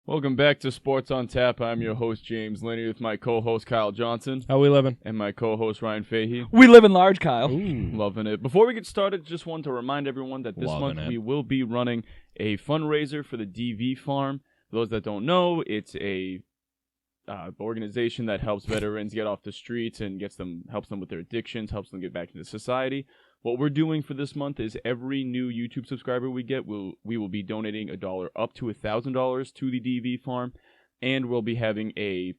Welcome back to Sports on Tap. I'm your host, James Linney, with my co-host, Kyle Johnson. How we living? And my co-host, Ryan Fahey. We live in large, Kyle. Ooh. Loving it. Before we get started, just want to remind everyone that this month we will be running a fundraiser for the DV Farm. For those that don't know, it's a organization that helps veterans get off the streets and helps them with their addictions, helps them get back into society. What we're doing for this month is every new YouTube subscriber we get, we will be donating $1 up to $1,000 to the DV Farm, and we'll be having a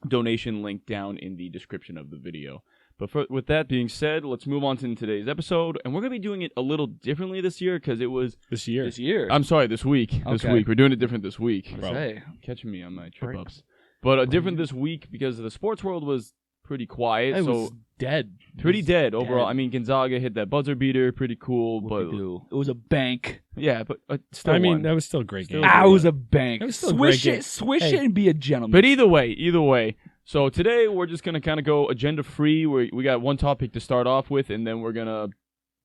donation link down in the description of the video. But with that being said, let's move on to today's episode, and we're going to be doing it a little differently this year because it was... This year? I'm sorry, this week. Okay. This week. We're doing it different this week. Say. Catching me on my trip-ups. But different this week because the sports world was pretty quiet. It was dead. Pretty dead overall. I mean, Gonzaga hit that buzzer beater, pretty cool. But it was a bank. Yeah, but still that was still a great game. It was a bank. It was still a great game. Swish it and be a gentleman. But either way. So today we're just going to kind of go agenda-free. We got one topic to start off with, and then we're going to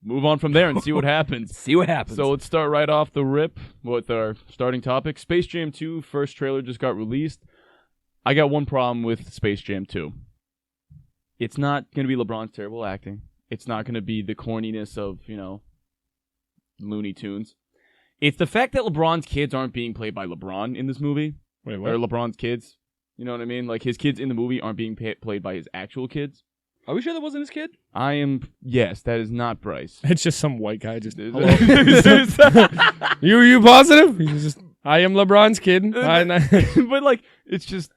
move on from there and see what happens. So let's start right off the rip with our starting topic. Space Jam 2, first trailer just got released. I got one problem with Space Jam 2. It's not going to be LeBron's terrible acting. It's not going to be the corniness of, Looney Tunes. It's the fact that LeBron's kids aren't being played by LeBron in this movie. Wait, what? Or LeBron's kids. You know what I mean? Like, his kids in the movie aren't being played by his actual kids. Are we sure that wasn't his kid? Yes, that is not Bryce. It's just some white guy just... You You positive? He's just... I am LeBron's kid. But, like, it's just...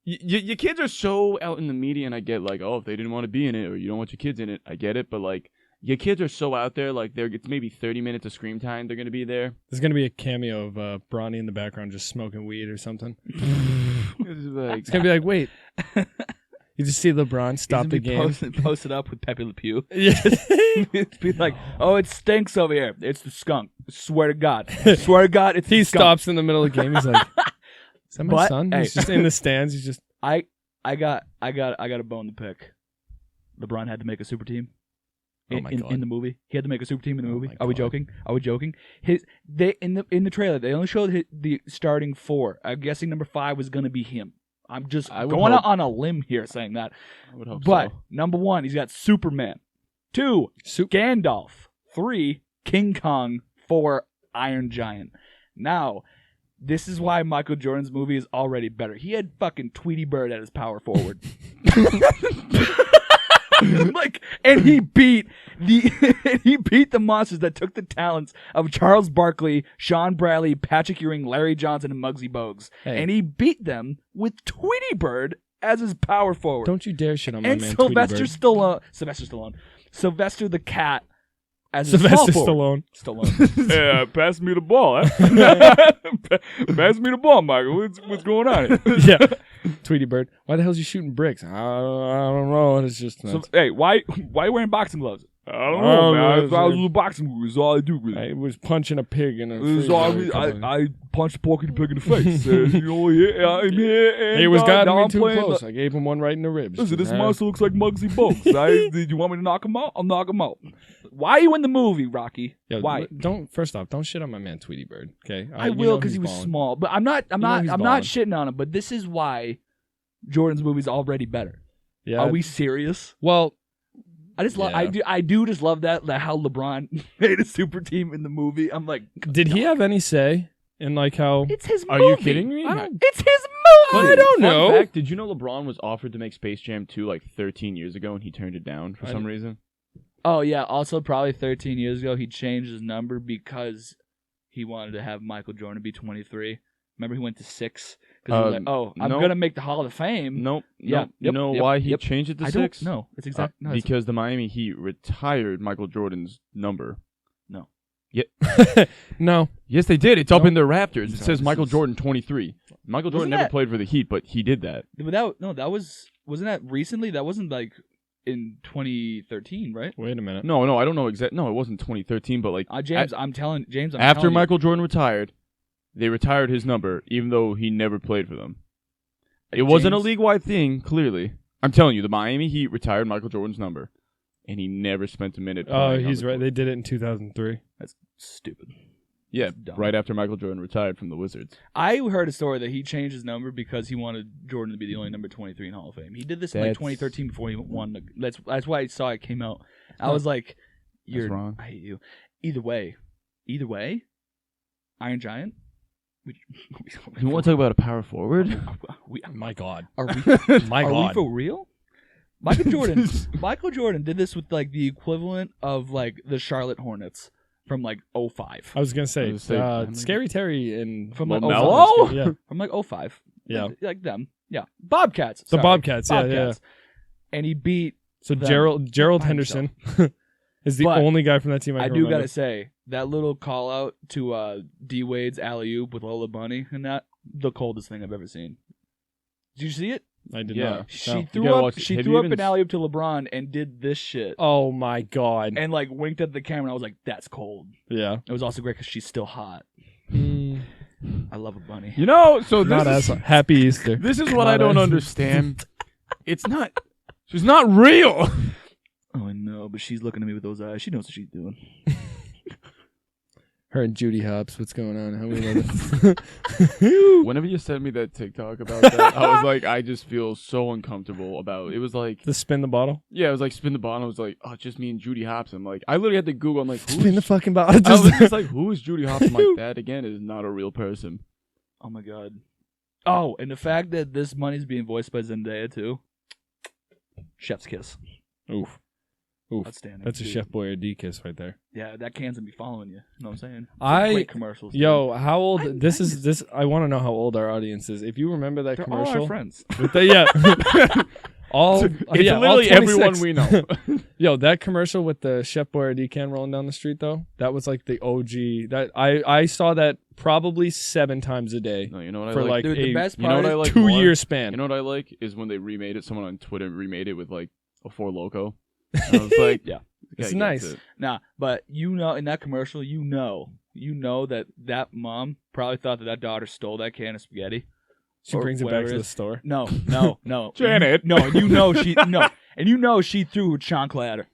Your kids are so out in the media, and I get, like, if they didn't want to be in it, or you don't want your kids in it, I get it, but, like, your kids are so out there, like, it's maybe 30 minutes of screen time they're going to be there. There's going to be a cameo of Bronny in the background just smoking weed or something. It's going to be like, wait. You just see LeBron stop the game. Post it up with Pepe Le Pew. Yeah. Be like, it stinks over here. It's the skunk. Swear to God. It's the He skunk. stops in the middle of the game. He's like... Is that my son? Hey. He's just in the stands. He's just... I got a bone to pick. LeBron had to make a super team in the movie. He had to make a super team in the movie. Are we joking? In the trailer they only showed the starting 4. I'm guessing number 5 was going to be him. I'm just going out on a limb here saying that. I would hope but so. Number 1, he's got Superman. 2, Gandalf. 3, King Kong. 4, Iron Giant. Now, this is why Michael Jordan's movie is already better. He had fucking Tweety Bird at his power forward. And he beat the monsters that took the talents of Charles Barkley, Sean Bradley, Patrick Ewing, Larry Johnson, and Muggsy Bogues. Hey. And he beat them with Tweety Bird as his power forward. Don't you dare shit on my and man Sylvester Stallone. Sylvester the Cat. Sylvester Stallone. Yeah, pass me the ball. Huh? Pass me the ball, Michael. What's going on here? Yeah. Tweety Bird. Why the hell is he shooting bricks? I don't know. It's just... hey, why you wearing boxing gloves? I don't know, man. I was doing boxing movies. All I do really. I was punching a pig in a... I punched Porky the pig in the face. I'm here. He was gotten me too close. I gave him one right in the ribs. Listen, this monster looks like Muggsy Bogues. Did you want me to knock him out? I'll knock him out. Why are you in the movie, Rocky? Why? First off, don't shit on my man Tweety Bird. Okay, I will because he was small. But I'm not shitting on him. But this is why Jordan's movie's already better. Yeah. Are we serious? Well, I just love. I do just love that how LeBron made a super team in the movie. I'm like, did he have any say in like how? It's his movie. Are you kidding me? It's his movie. I don't know. Fun fact, did you know LeBron was offered to make Space Jam 2 like 13 years ago and he turned it down for some reason? Oh yeah. Also, probably 13 years ago, he changed his number because he wanted to have Michael Jordan be 23. Remember, he went to 6 because he was like, I'm gonna make the Hall of Fame. Nope. Yeah. You know why he changed it to 6? No, it's exactly because the Miami Heat retired Michael Jordan's number. No. Yeah. No. Yes, they did. It's up in their Raptors. It says Michael Jordan 23. Michael Jordan never played for the Heat, but he did that. But wasn't that recently? That wasn't like in 2013, right? Wait a minute. No, I don't know exactly. No, it wasn't 2013, but like James, after Michael Jordan retired, they retired his number, even though he never played for them. It wasn't a league-wide thing, clearly. I'm telling you, the Miami Heat retired Michael Jordan's number, and he never spent a minute. Oh, he's right. They did it in 2003. That's stupid. Yeah, right after Michael Jordan retired from the Wizards. I heard a story that he changed his number because he wanted Jordan to be the only number 23 in Hall of Fame. He did this in like 2013 before he won. That's why I saw it came out. I was like, "You're wrong. I hate you." Either way, Iron Giant. You want to talk about a power forward? My God, are we God, for real? Michael Jordan did this with like the equivalent of like the Charlotte Hornets. From like 05. I was gonna say Scary Terry and from like LaMelo? 05. Yeah. From like 05. Yeah. Like them. Yeah. Bobcats. The Bobcats, yeah. And he beat Gerald Henderson is the only guy from that team I can remember. Gotta say, that little call out to D Wade's alley-oop with Lola Bunny and that, the coldest thing I've ever seen. Did you see it? I did not. She threw up an alley-oop to LeBron and did this shit. Oh my God. And like winked at the camera and I was like, that's cold. Yeah. It was also great because she's still hot. I love a bunny. You know, so not as Happy Easter. This is what I don't understand. It's not. She's not real. Oh, I know, but she's looking at me with those eyes. She knows what she's doing. Her and Judy Hopps, what's going on? How we love it. Whenever you sent me that TikTok about that, I was like, I just feel so uncomfortable about it. It was like the spin the bottle. Yeah, it was like spin the bottle. I was like, oh, just me and Judy Hopps. I'm like, I literally had to Google. I'm like, spin the fucking bottle. I was just like, who is Judy Hopps? I'm like, that again is not a real person. Oh my God. Oh, and the fact that this money's being voiced by Zendaya too. Chef's kiss. Oof. Outstanding. That's a Chef Boyardee kiss right there. Yeah, that can's gonna be following you. You know what I'm saying? Great commercials. Yo, how old? This. I want to know how old our audience is. If you remember that They're commercial, all our friends. Literally everyone we know. Yo, that commercial with the Chef Boyardee can rolling down the street though, that was like the OG. That I saw that probably 7 times a day. No, you know what for I like? Like Dude, the best part, you know what I like 2-year span. You know what I like is when they remade it. Someone on Twitter remade it with like a Four Loko. I was like, yeah, it's nice. Nah, but you know, in that commercial, you know that mom probably thought that daughter stole that can of spaghetti. She brings it back to the store. No, Janet. No, and you know she threw her chancla at her,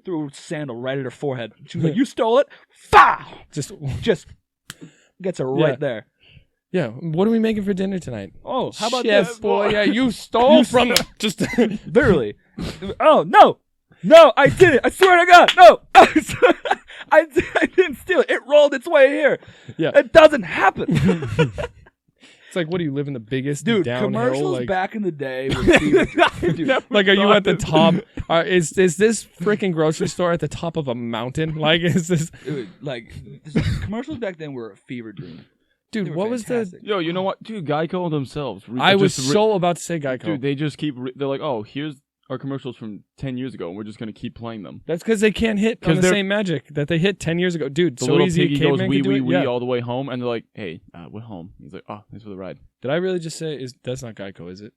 threw her sandal right at her forehead. She was like, "You stole it!" Foul. Just gets her right there. Yeah, what are we making for dinner tonight? Oh, how about Chef this? Boy, yeah, you stole from the just literally. Oh no, I didn't. I swear to God, no. I didn't steal it. It rolled its way here. Yeah, it doesn't happen. It's like, what do you live in the biggest downhill? Commercials like, back in the day. Dude, like, are you at the top? Is this freaking grocery store at the top of a mountain? Like, is this? Dude, like commercials back then were a fever dream. Dude, what fantastic. was the? Yo, you know what? Dude, Geico themselves. I was so about to say Geico. Dude, they just keep. They're like, oh, here's our commercials from 10 years ago, and we're just gonna keep playing them. That's because they can't hit on the same magic that they hit 10 years ago. Dude, the so little easy. piggy goes wee yeah. all the way home, and they're like, hey, we're home. He's like, oh, thanks for the ride. Did I really just say that's not Geico, is it?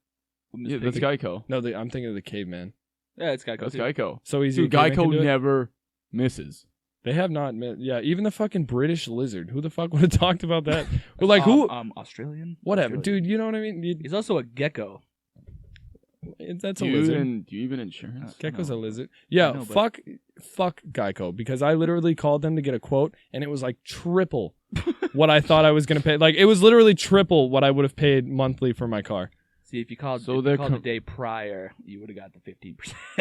Yeah, that's Geico. No, I'm thinking of the caveman. Yeah, it's Geico. That's Geico. So easy. Dude, Geico never misses. They have not. Yeah, even the fucking British lizard. Who the fuck would have talked about that? We're like, who? Australian. Whatever, Australian. Dude. You know what I mean? He's also a gecko. That's a lizard. Do you even insurance? Gecko's a lizard. Yeah, fuck Geico, because I literally called them to get a quote, and it was like triple what I thought I was gonna pay. Like, it was literally triple what I would have paid monthly for my car. See, if you called the day prior, you would have got the 15%.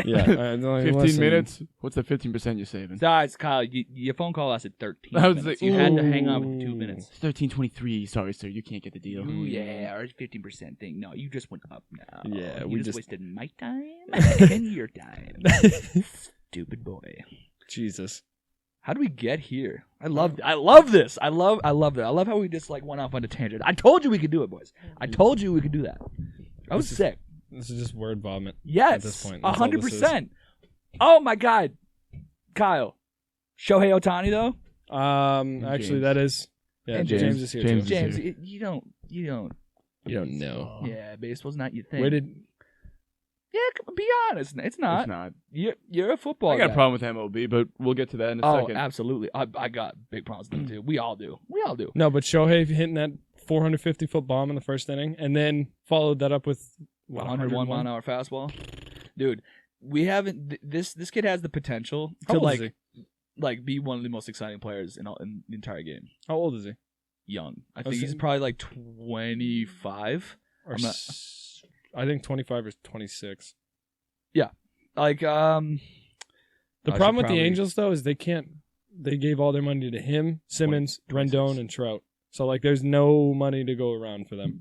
Yeah, 15 minutes. What's the 15% you're saving? Guys, Kyle, your phone call lasted 13 minutes. Like, you had to hang on for 2 minutes. 13.23. Sorry, sir, you can't get the deal. Ooh, yeah, or 15% thing. No, you just went up now. Yeah, we just wasted my time and your time. Stupid boy. Jesus. How do we get here? I love this. I love that. I love how we just like went off on a tangent. I told you we could do it, boys. I told you we could do that. I was sick. This is just word vomit. Yes, at this point, 100%. Oh my God, Kyle, Shohei Ohtani though. Actually, James. That is. Yeah, and James is here too. James, you don't know. Yeah, baseball's not your thing. Where did? Yeah, be honest. It's not. It's not. You're a football guy. I got a problem with MLB, but we'll get to that in a second. Oh, absolutely. I got big problems with them too. We all do. No, but Shohei hitting that 450-foot bomb in the first inning, and then followed that up with 101 mile-an-hour fastball. Dude, we haven't. This kid has the potential How to old is like. he? like be one of the most exciting players in the entire game. How old is he? Young. I think he's probably like 25. I think 25 or 26. Yeah. Like the problem with the Angels though is they gave all their money to him, Simmons, Rendon, and Trout. So like there's no money to go around for them.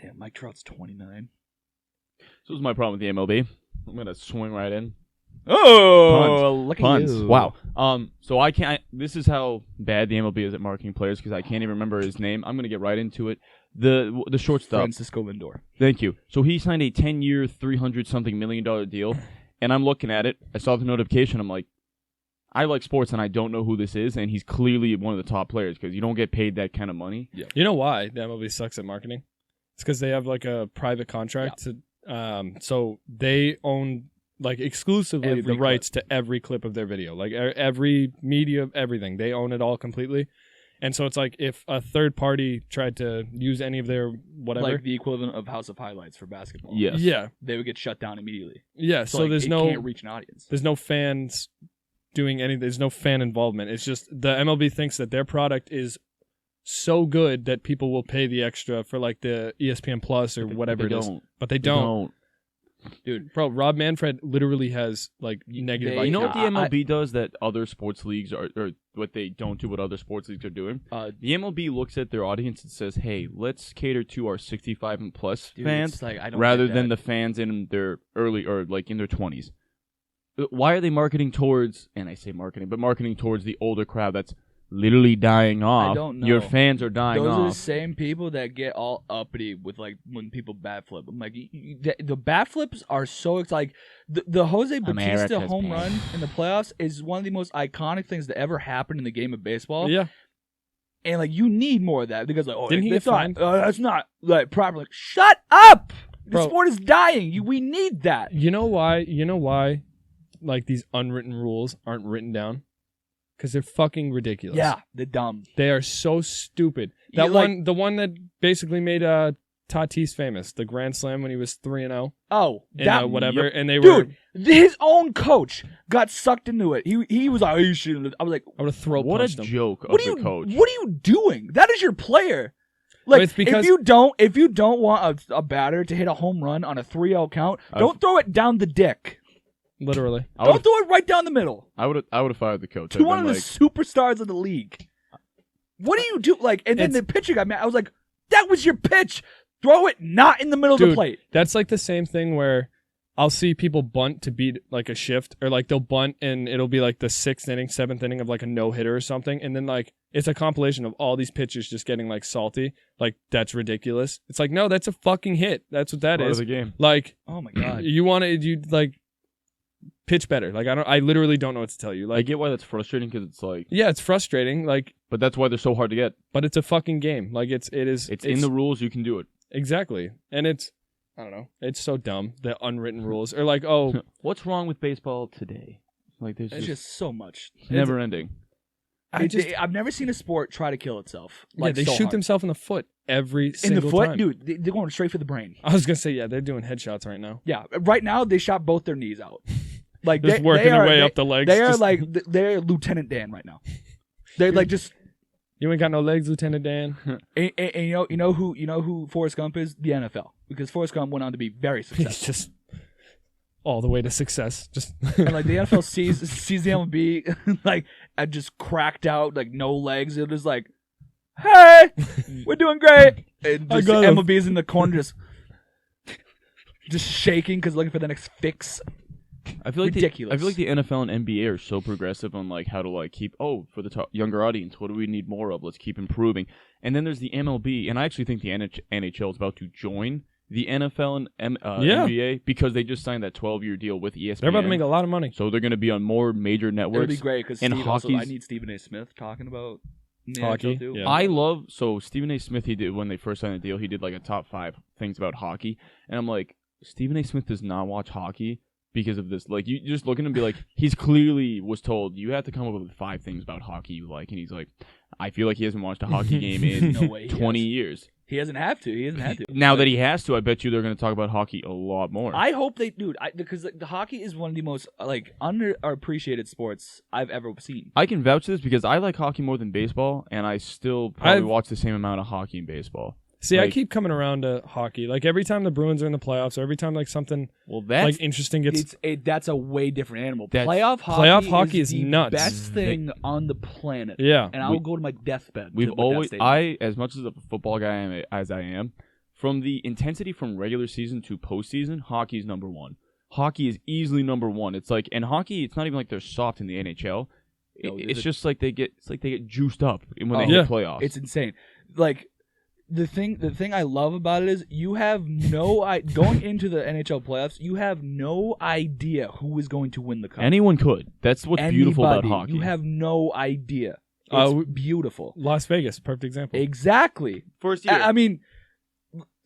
Damn, Mike Trout's 29. So this is my problem with the MLB. I'm gonna swing right in. Oh, look at you! Wow. So I can't. This is how bad the MLB is at marketing players because I can't even remember his name. I'm gonna get right into it. The shortstop, Francisco Lindor. Thank you. So he signed a 10-year, $300-something million deal, and I'm looking at it. I saw the notification. I'm like, I like sports, and I don't know who this is, and he's clearly one of the top players because you don't get paid that kind of money. Yeah. You know why the MLB sucks at marketing? It's because they have like a private contract so they own like exclusively the rights to every clip of their video, like every media, everything. They own it all completely. And so it's like if a third party tried to use any of their whatever, like the equivalent of House of Highlights for basketball. Yes. Yeah. They would get shut down immediately. Yeah. So like, it can't reach an audience. There's no fans doing anything. There's no fan involvement. It's just the MLB thinks that their product is so good that people will pay the extra for like the ESPN Plus or whatever it is. But they don't. Dude, bro, Rob Manfred literally has like negative. You know what the MLB does that other sports leagues or what they don't do, what other sports leagues are doing? The MLB looks at their audience and says, "Hey, let's cater to our 65 and plus fans rather than the fans in their early or like in their 20s." Why are they marketing towards? And I say marketing, but marketing towards the older crowd that's literally dying off. I don't know. Your fans are dying off. Those are the same people that get all uppity with like when people bat flip. I'm like, the bat flips are so like the Jose Bautista home run in the playoffs is one of the most iconic things that ever happened in the game of baseball. Yeah, and like you need more of that because like didn't he get fined? That's not like proper. Like shut up! Bro, the sport is dying. We need that. You know why? Like these unwritten rules aren't written down. Because they're fucking ridiculous. Yeah, they're dumb. They are so stupid. The one that basically made Tatis famous, the Grand Slam when he was 3-0. Oh, that whatever, yep. And they were his own coach got sucked into it. He was like, "You shouldn't." I was like, "I would have thrown." What a joke of the coach! What are you doing? That is your player. Like, if you don't want a batter to hit a home run on a 3-0 count, don't throw it down the dick. Literally. Don't throw it right down the middle. I would have fired the coach. To one of the superstars of the league. What do you do? Like, and then the pitcher got mad. I was like, that was your pitch. Throw it not in the middle of the plate. That's like the same thing where I'll see people bunt to beat like a shift, or like they'll bunt and it'll be like the 6th inning, 7th inning of like a no-hitter or something. And then like it's a compilation of all these pitchers just getting like salty. Like, that's ridiculous. It's like, no, that's a fucking hit. That's what that is. Part of the game. Like, oh my God. You like pitch better. Like, I literally don't know what to tell you. Like, I get why that's frustrating because it's like, yeah, it's frustrating. Like, but that's why they're so hard to get. But it's a fucking game. Like, it's in the rules. You can do it. Exactly. And it's, I don't know. It's so dumb. The unwritten rules are like, oh, what's wrong with baseball today? Like, there's just so much. It's never ending. I've never seen a sport try to kill itself. Like, yeah, they shoot themselves in the foot every single time. time. Dude, they're going straight for the brain. I was gonna say, yeah, they're doing headshots right now. Yeah, right now they shot both their knees out. Like, just working their way up the legs. They are like they're Lieutenant Dan right now. They're like just. You ain't got no legs, Lieutenant Dan. and you know who Forrest Gump is? The NFL, because Forrest Gump went on to be very successful. He's just all the way to success. Just and like the NFL sees the MLB like just cracked out, like no legs. It was like, hey, we're doing great. And just the MLB's in the corner just shaking because looking for the next fix. I feel like ridiculous. I feel like the NFL and NBA are so progressive on like how to like keep for the younger audience. What do we need more of? Let's keep improving. And then there's the MLB, and I actually think the NHL is about to join the NFL and NBA because they just signed that 12-year deal with ESPN. They're about to make a lot of money, so they're going to be on more major networks. It'll be great because I need Stephen A. Smith talking about hockey. Too. Yeah. I love Stephen A. Smith. He did when they first signed the deal. He did like a top 5 things about hockey, and I'm like, Stephen A. Smith does not watch hockey. because of this. Like, you just look at him and be like, he's clearly was told, you have to come up with 5 things about hockey you like. And he's like, I feel like he hasn't watched a hockey game in 20 years. He hasn't had to. Now that he has to, I bet you they're going to talk about hockey a lot more. I hope they do, because the hockey is one of the most underappreciated sports I've ever seen. I can vouch for this because I like hockey more than baseball, and I still probably watch the same amount of hockey and baseball. See, I keep coming around to hockey. Like, every time the Bruins are in the playoffs, or every time like something interesting gets... That's a way different animal. Playoff hockey is nuts. The best thing on the planet. Yeah. And I will go to my deathbed. As much as a football guy as I am, from the intensity from regular season to postseason, hockey is number one. Hockey is easily number one. It's like, and hockey, it's not even like they're soft in the NHL. It's just like they get juiced up when they hit playoffs. It's insane. Like, The thing I love about it is you have going into the NHL playoffs, you have no idea who is going to win the cup. Anyone could. That's what's beautiful about hockey. You have no idea. It's beautiful. Las Vegas, perfect example. Exactly. First year. I mean,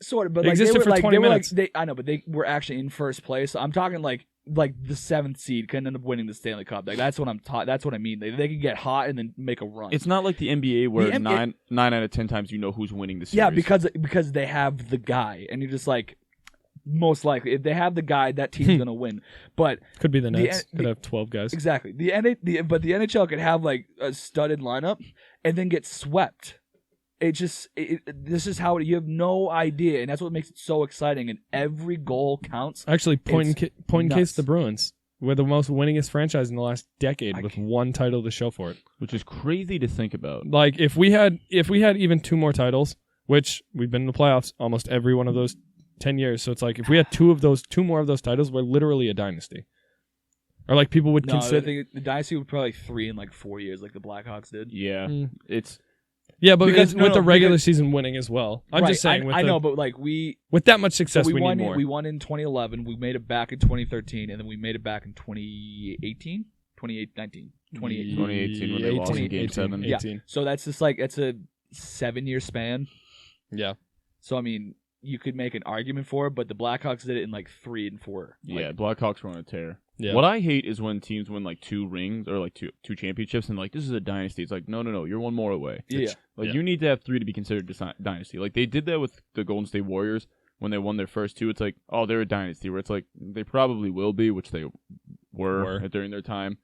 sort of, but it existed for 20 minutes. I know, but they were actually in first place. So I'm talking like the 7th seed can end up winning the Stanley Cup. Like, that's what That's what I mean. They can get hot and then make a run. It's not like the NBA where 9 out of 10 times you know who's winning the series. Yeah, because they have the guy, and you're just like, most likely if they have the guy, that team's gonna win. But could be the Nets. Could have 12 guys. Exactly. But the NHL could have like a studded lineup and then get swept. This is how you have no idea, and that's what makes it so exciting. And every goal counts. Actually, point in case the Bruins were the most winningest franchise in the last decade with 1 title to show for it, which is crazy to think about. Like, if we had even 2 more titles, which we've been in the playoffs almost every one of those 10 years, so it's like if we had 2 more of those titles, we're literally a dynasty. Or like people would consider. I think the dynasty would probably 3 in like 4 years, like the Blackhawks did. Yeah, it's. Yeah, but with the regular season winning as well. I'm just saying. I know, but like with that much success, we need more. We won in 2011. We made it back in 2013, and then we made it back in 2018, 2018 when they lost in Game 7. Yeah, so that's just like it's a 7-year span. Yeah. So I mean, you could make an argument for it, but the Blackhawks did it in like 3 and 4. Yeah, Blackhawks were on a tear. Yeah. What I hate is when teams win like 2 rings or like two championships and like this is a dynasty. It's like no, you're 1 more away. Yeah. You need to have 3 to be considered dynasty. Like they did that with the Golden State Warriors when they won their first 2. It's like, oh, they're a dynasty. Where it's like they probably will be, which they were during their time.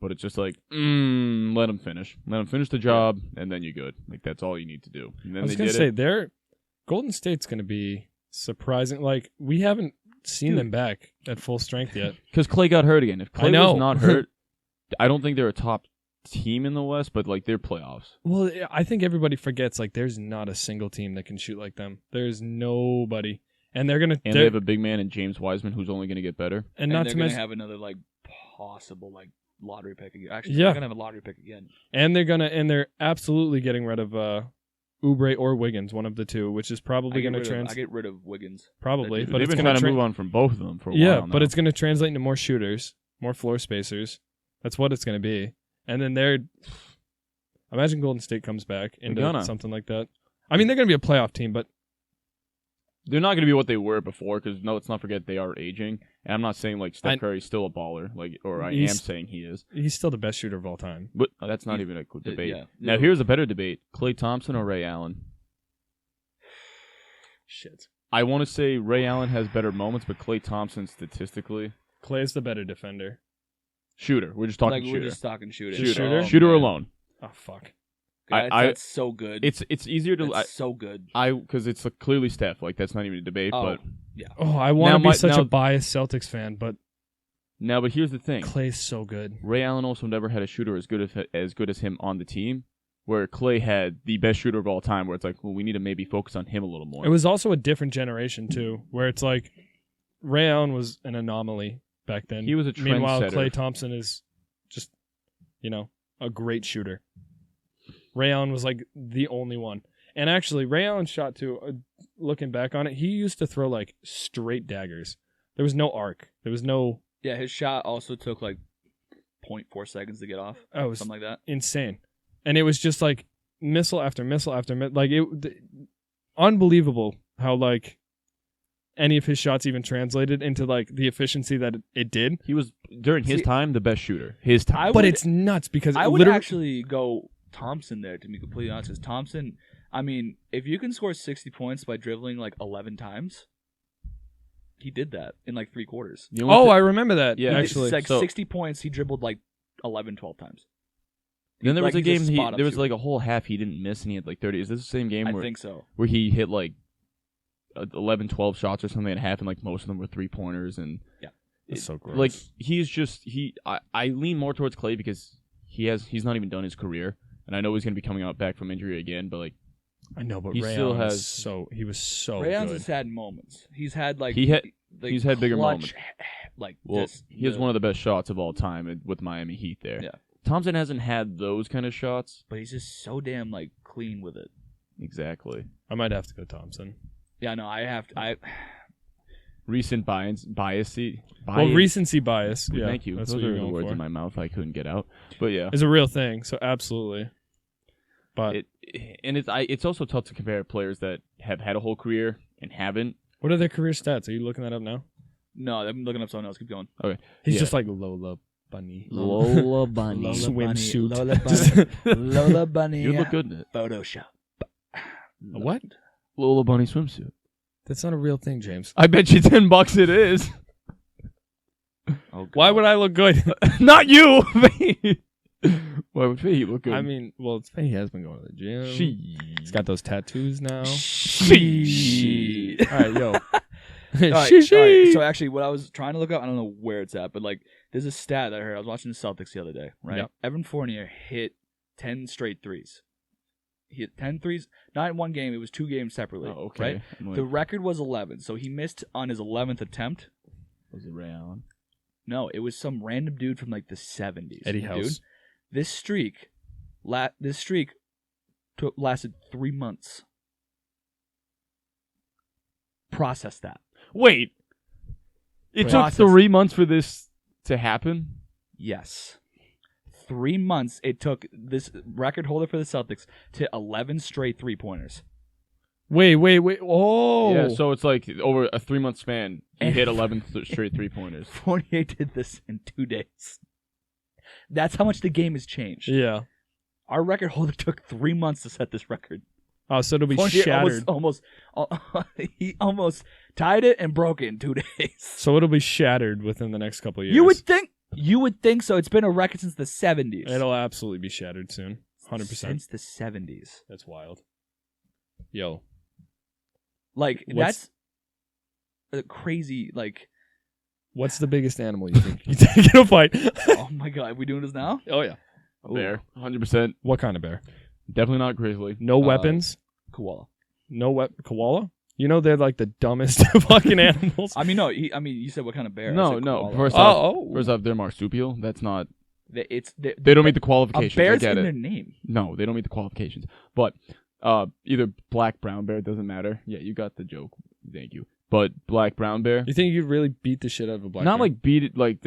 But it's just like, let them finish. Let them finish the job, and then you're good. Like that's all you need to do. And then I was going to say, Golden State's going to be surprising. Like we haven't seen them back at full strength yet. Because Clay got hurt again. If Clay was not hurt, I don't think they're a top team in the West, but like they're playoffs. Well, I think everybody forgets like there's not a single team that can shoot like them. There's nobody. And they have a big man in James Wiseman who's only going to get better. And not they're going to have another like possible like lottery pick again. Actually, they're going to have a lottery pick again. And they're absolutely getting rid of Oubre or Wiggins, one of the two, which is probably going to I get rid of Wiggins. Probably, but they've been trying to move on from both of them for a while. Yeah, now. But it's going to translate into more shooters, more floor spacers. That's what it's going to be. And then imagine Golden State comes back into something like that. I mean, they're going to be a playoff team, but they're not going to be what they were before. Because let's not forget they are aging. And I'm not saying like Steph Curry's still a baller, I am saying he is. He's still the best shooter of all time. But that's not even a debate. Yeah. Now here's a better debate: Klay Thompson or Ray Allen. Shit. I want to say Ray Allen has better moments, but Klay Thompson statistically, Clay's the better defender. Shooter. We're just talking shooter. We're just talking shooter. Shooter alone. Oh fuck. That's so good. It's easier to. It's so good. Because it's clearly Steph. Like that's not even a debate. But yeah. Oh, I want to be such a biased Celtics fan, but but here's the thing. Clay's so good. Ray Allen also never had a shooter as good as him on the team. Where Clay had the best shooter of all time, where it's like, well, we need to maybe focus on him a little more. It was also a different generation too, where it's like Ray Allen was an anomaly back then. He was a trendsetter. Meanwhile, Klay Thompson is just, a great shooter. Ray Allen was like the only one. And actually, Ray Allen's shot too, looking back on it, he used to throw like straight daggers. There was no arc. There was no... Yeah, his shot also took like 0.4 seconds to get off. Oh, it was something like that. Insane. And it was just like missile after missile after missile. Like, unbelievable how like any of his shots even translated into like the efficiency that it did. He was during his time the best shooter. But it's nuts because I would actually go Thompson there, to be completely honest. Because Thompson, I mean, if you can score 60 points by dribbling like 11 times, he did that in like 3 quarters. I remember that. Yeah, actually, it's like 60 points. He dribbled like 11, 12 times. Then there was a game. There was like a whole half he didn't miss, and he had like 30. Is this the same game? I think so. Where he hit like 11, 12 shots or something at half, and like most of them were 3-pointers, and it's so gross. Like he's just I lean more towards Clay because he's not even done his career, and I know he's gonna be coming out back from injury again, but like I know, but he still has he was so Rayon's good. has had moments. He's had like he's had bigger moments. Like he has one of the best shots of all time with Miami Heat there. Yeah. Thompson hasn't had those kind of shots, but he's just so damn like clean with it. Exactly. I might have to go Thompson. Yeah, no, I have to. Recent bias. Well, recency bias. Yeah, thank you. That's those what are you're the going words for. in my mouth I couldn't get out. But yeah, it's a real thing. So absolutely. But it's also tough to compare players that have had a whole career and haven't. What are their career stats? Are you looking that up now? No, I'm looking up something else. Keep going. Okay. He's just like Lola Bunny. Lola Bunny. Swimsuit. Lola Bunny. You look good in it. Photoshop. What? Lola Bunny swimsuit. That's not a real thing, James. I bet you $10 it is. Oh, why would I look good? Not you. Why would Faye look good? I mean, well, Faye has been going to the gym. He's got those tattoos now. She. All right, yo. All right, so actually, what I was trying to look up, I don't know where it's at, but like, there's a stat that I heard. I was watching the Celtics the other day, right? Yep. Evan Fournier hit 10 straight threes. He hit 10 threes, not in one game. It was 2 games separately. Oh, okay. Right? The record was 11, so he missed on his 11th attempt. Was it Ray Allen? No, it was some random dude from like the 70s. Eddie House. Dude. This streak lasted 3 months. Process that. Wait. It took 3 months for this to happen? Yes. 3 months it took this record holder for the Celtics to 11 straight 3-pointers. Wait. Oh. Yeah, so it's like over a 3-month span, he hit 11 straight 3-pointers. Fournier did this in 2 days. That's how much the game has changed. Yeah. Our record holder took 3 months to set this record. Oh, so it'll be Fournier shattered. He almost tied it and broke it in 2 days. So it'll be shattered within the next couple of years. You would think so. It's been a record since the 70s. It'll absolutely be shattered soon. 100%. Since the 70s. That's wild. Yo. Like, that's a crazy, like... What's the biggest animal you think you take in a fight? Oh my god, are we doing this now? Oh yeah. A bear. 100%. What kind of bear? Definitely not grizzly. No weapons? Koala. No koala? You know they're like the dumbest fucking animals. I mean, no. You said what kind of bear? No. First off, they're marsupial. That's not... They don't meet the qualifications. A bear's I get in it. their name. No, they don't meet the qualifications. But either black, brown bear, doesn't matter. Yeah, you got the joke. Thank you. But black, brown bear... You think you'd really beat the shit out of a black bear? Not like beat it like...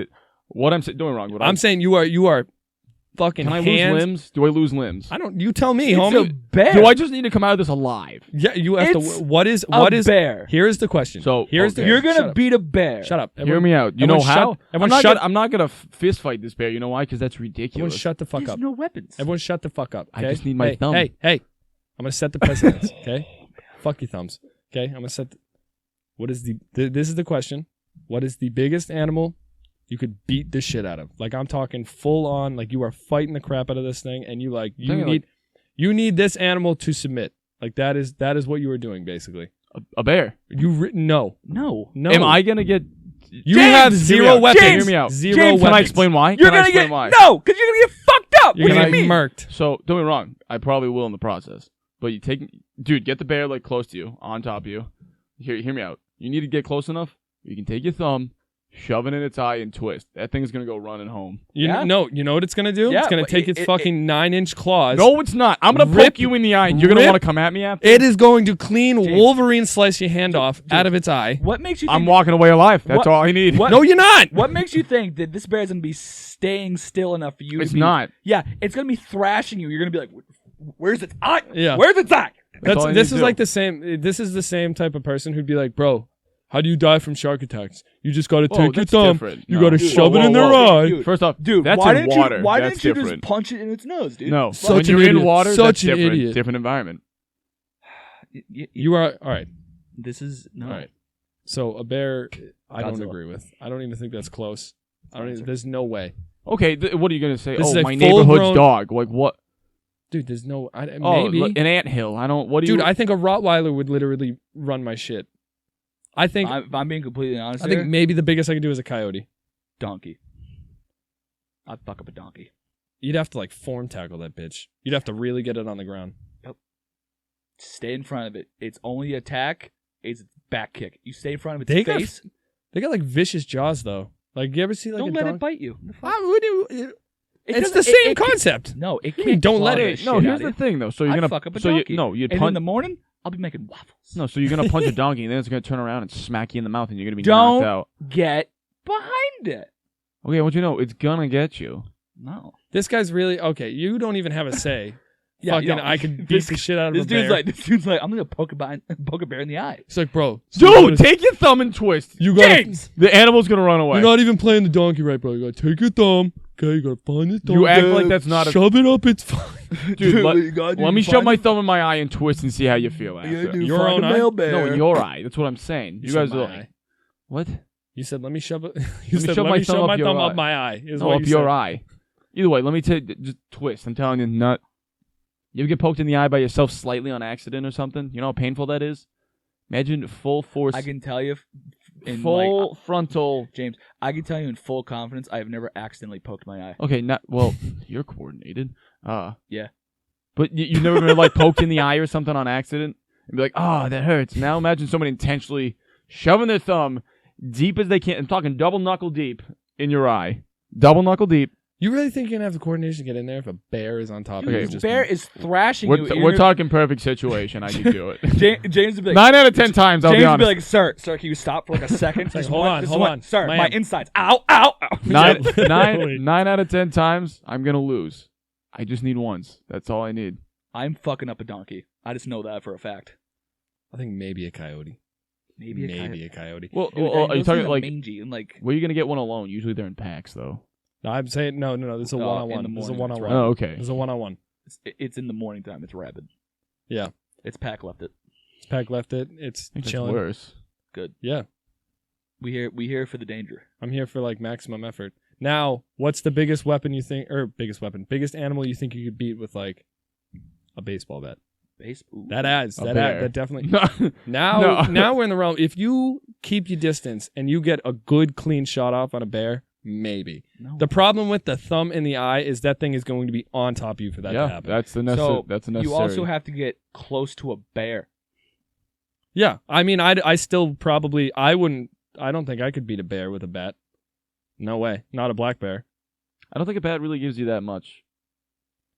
What I'm saying... Don't get me wrong. I'm saying you are fucking Can I lose limbs? Do I lose limbs? I don't... You tell me, it's homie. A bear. Do I just need to come out of this alive? Yeah, you have it's to... What is bear? Here's the question. So You're gonna beat a bear. Shut up. Hear me out. You know how? I'm not gonna fist fight this bear. You know why? Because that's ridiculous. Everyone shut the fuck up. There's no weapons. Everyone shut the fuck up. Okay? I just need my thumb. Hey. I'm gonna set the precedence. Okay? Fuck your thumbs. Okay? I'm gonna set... What is this is the question. What is the biggest animal you could beat the shit out of? Like, I'm talking full on, like, you are fighting the crap out of this thing, and you need this animal to submit. Like, that is what you are doing, basically. A bear. No. Am I gonna get... You have zero weapons. Hear me out. Zero James, weapons. Can I explain why? You're gonna get... No, because you're gonna get fucked up. You're what do gonna you mean? Murked. So, don't get me wrong. I probably will in the process. But you take... Dude, get the bear, like, close to you, on top of you. Hear me out. You need to get close enough. You can take your thumb, shove it in its eye, and twist. That thing's gonna go running home. You know what it's gonna do? Yeah, it's gonna take its fucking 9-inch claws. No, it's not. I'm gonna poke you in the eye, and you're gonna want to come at me after. It is going to clean Wolverine slice your hand off out of its eye. What makes you think... I'm walking away alive. That's all I need. No, you're not. What makes you think that this bear's gonna be staying still enough for you It's to be... not. Yeah, it's gonna be thrashing you. You're gonna be like, where's its eye? Yeah. Where's its eye? This is like the same... This is the same type of person who'd be like, bro... How do you die from shark attacks? You just got to take your that's thumb. different. You No. got to Dude, shove it in their eye. Dude, First off, dude, that's why in didn't water. you? Why That's didn't you different. just punch it in its nose, dude? No, Such when an you're in idiot. water, Such that's an different. idiot. Different environment. You are all right. This is no. All right. So a bear, I don't Godzilla. agree with. I don't even think that's close. There's no way. Okay, what are you gonna say? This is a My neighborhood's full-grown- dog. Like what? Dude, there's no. Oh, maybe. an anthill. I don't. What do you? Dude, I think a Rottweiler would literally run my shit. I think. If I'm being completely honest, I think maybe the biggest I could do is a coyote. donkey. I'd fuck up a donkey. You'd have to like form tackle that bitch. You'd have to really get it on the ground. Stay in front of it. Its only attack is its back kick. You stay in front of its They got face. They got like vicious jaws though. Like you ever see like Don't a let donkey? it bite you. It's the same concept. No, it You can't. mean don't claw let the it- shit No, out here's of the you. thing though. So you're I'd gonna fuck up a so donkey. you'd And in punch. the morning, I'll be making waffles. No, so you're gonna punch a donkey, and then it's gonna turn around and smack you in the mouth, and you're gonna be Don't knocked out. get behind it. Okay, what you know? It's gonna get you. No. This guy's really okay. You don't even have a say. Yeah, Fucking, yo, I could beat this- the shit out of This a bear. dude's like, I'm gonna poke a bear in the eye. It's like, bro, so you Dude, gotta- take your thumb and twist. you gotta, James! The animal's gonna run away. You're not even playing the donkey right, bro. You gotta take your thumb. Okay, you gotta find the thumb. You act like that's not a. Shove it up. It's fine. Dude, what you gotta do, let me you shove find my it- thumb in my eye and twist and see how you feel after. Your find own a eye? male bear. No, in your eye. That's what I'm saying. You guys said are my eye. what? You said, let me shove it. You me said, shove let my me thumb shove up my your thumb eye. up my eye. Is No, what up you your said. eye. Either way, let me just twist. I'm telling you, not. You ever get poked in the eye by yourself slightly on accident or something? You know how painful that is? Imagine full force. I can tell you, in full frontal. James, I can tell you in full confidence, I have never accidentally poked my eye. Okay, not well. You're coordinated. Yeah. But you never been like poked in the eye or something on accident and be like, that hurts. Now imagine someone intentionally shoving their thumb deep as they can. I'm talking double knuckle deep in your eye. Double knuckle deep. You really think you're gonna have the coordination to get in there if a bear is on top of Dude, you? this Just bear is thrashing you. We're talking perfect situation. I can do it. James would be like, 9 out of 10 times, I'll James be would honest. be like, sir, can you stop for like a second? like, hold on. Sir, My my insides. Ow, ow, ow. Nine out of 10 times, I'm going to lose. I just need once. That's all I need. I'm fucking up a donkey. I just know that for a fact. I think maybe a coyote. Maybe a coyote. Well, Dude, are you those talking things are like, mangy and like? where are you going to get one alone? Usually they're in packs, though. No, I'm saying no. This is a in one-on-one. the This is a morning, one-on-one. that's Oh, okay. This is a one-on-one. It's in the morning time. It's rabid. Yeah. It's pack left it. Pack left it. It's I think that's chilling. worse. Good. Yeah. We here for the danger. I'm here for like maximum effort. Now, what's the biggest weapon you think, or biggest animal you think you could beat with like a baseball bat? That definitely. Now we're in the realm. If you keep your distance and you get a good clean shot off on a bear, maybe. No. The problem with the thumb in the eye is that thing is going to be on top of you for that to happen. That's the So that's a necessary. you also have to get close to a bear. Yeah, I mean, I still probably I don't think I could beat a bear with a bat. No way, not a black bear. I don't think a bat really gives you that much.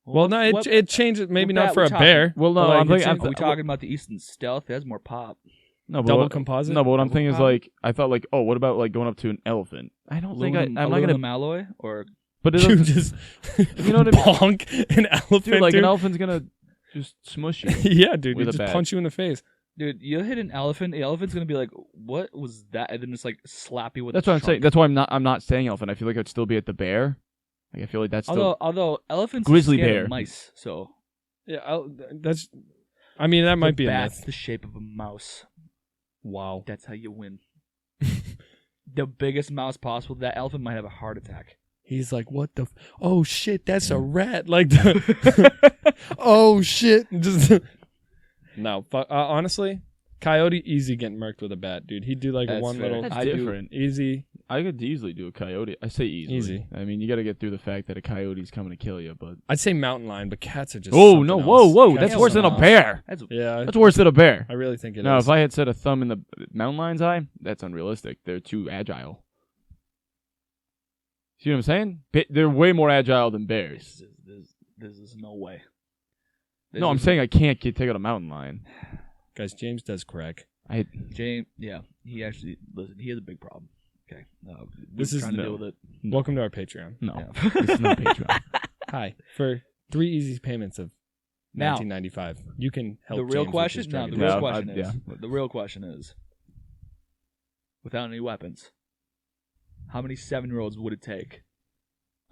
Well, no, it changes. Maybe what not bat for we a talking? bear. Well, no, But, like, I'm thinking. it's- Are we talking about the Easton Stealth? It has more pop. No, but double composite. No, but what I'm Double thinking is pop? like I thought like what about like going up to an elephant? I don't think I'm not gonna. alloy or But it You doesn't- just you know what I mean? bonk an elephant. Dude, like dude. an elephant's gonna just smush you. Yeah, dude, with you a just bat. punch you in the face. dude, you hit an elephant. The elephant's gonna be like, "What was that?" And then just like slap you with. That's a what I'm saying. trunk. That's why I'm not saying elephant. I feel like I'd still be at the bear. Like I feel like that's still. Although elephants Grizzly are scared bear. of mice, so Yeah, that's. I mean, that might be a bat's myth. the shape of a mouse. Wow. That's how you win. The biggest mouse possible. That elephant might have a heart attack. He's like, what the? Oh shit, that's a rat. Like, oh shit. Just no. Honestly, coyote easy getting murked with a bat, dude. He'd do like That's one fair. little. That's different. Easy. I could easily do a coyote. I say easily. Easy. I mean, you got to get through the fact that a coyote's coming to kill you. But I'd say mountain lion, but cats are just. oh something no! else. Whoa! Cats That's are worse than a something bear. That's else. Yeah, That's worse than a bear. I really think it is. No, if I had set a thumb in the mountain lion's eye, that's unrealistic. They're too agile. See what I'm saying? They're way more agile than bears. this is no way. No, I'm saying I can't take out a mountain lion. Guys, James does crack. James. Yeah, he actually listen. He has a big problem. Okay, This is- trying to no. deal with it. Welcome to our Patreon. No, Yeah. this is not Patreon. Hi. For 3 easy payments of Now, $19.95, you can help. the real James with question. his No, drug the addiction. real Yeah, question is. The real question is. without any weapons, how many 7-year-olds would it take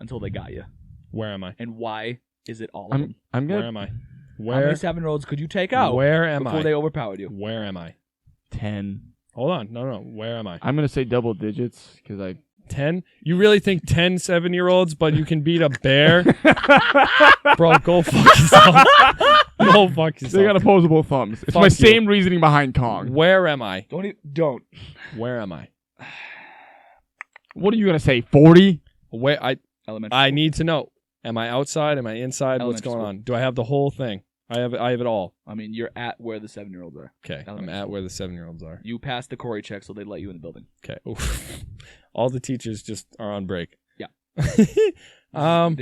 until they got you? Where am I? And why is it all of them? I'm good. Where am I? How many 7-year-olds could you take out? Where am before I? they overpowered you? Where am I? 10. Hold on. No. Where am I? I'm gonna say double digits because I 10? You really think 10 7-year-olds, but you can beat a bear? Bro, go fuck yourself. Go fuck yourself. They got opposable thumbs. It's Fuck my you. same reasoning behind Kong. Where am I? Don't. Where am I? What are you gonna say? 40? Where Elementary I school. need to know. Am I outside? Am I inside? What's Elementary going school. on? Do I have the whole thing? I have it all. I mean, you're at where the 7-year-olds are. Okay. I'm Elementary at school. where the 7-year-olds are. You passed the Corey check, so they let you in the building. Okay. Oof. All the teachers just are on break. Yeah. This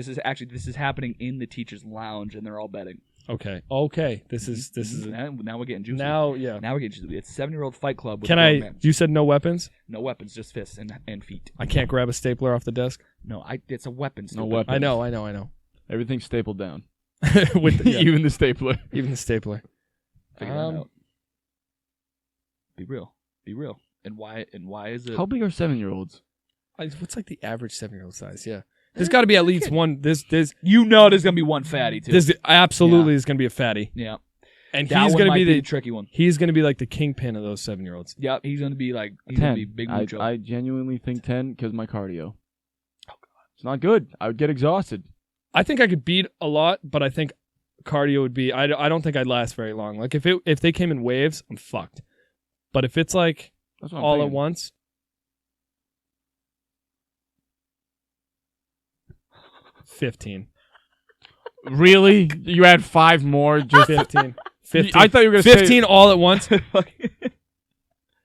This is happening in the teachers' lounge, and they're all betting. Okay. This is Now we're getting juicy. now we're getting juicy. It's a 7-year-old fight club. With Can a grown I? man. You said no weapons. No weapons, just fists and feet. I can't grab a stapler off the desk. No, it's a weapon. No stupid. weapons. I know. Everything's stapled down. With the, Even the stapler. even the stapler. Figure that out. Be real. And why is it? How big are 7-year-olds? What's like the average 7-year-old size? Yeah. There's got to be at least one. There's there's gonna be one fatty too. There's absolutely is gonna be a fatty, Yeah, and that he's one gonna might be the the tricky one. he's gonna be like the kingpin of those 7-year-olds. Yep, he's gonna be like 10. big mucho. I genuinely think 10 because my cardio. Oh god, it's not good. I would get exhausted. I think I could beat a lot, but I think cardio would be. I don't think I'd last very long. Like if they came in waves, I'm fucked. But if it's like That's what I'm all at thinking. once, 15. Really? You add 5 more? Just 15. 15. I thought you were gonna say 15 all at once.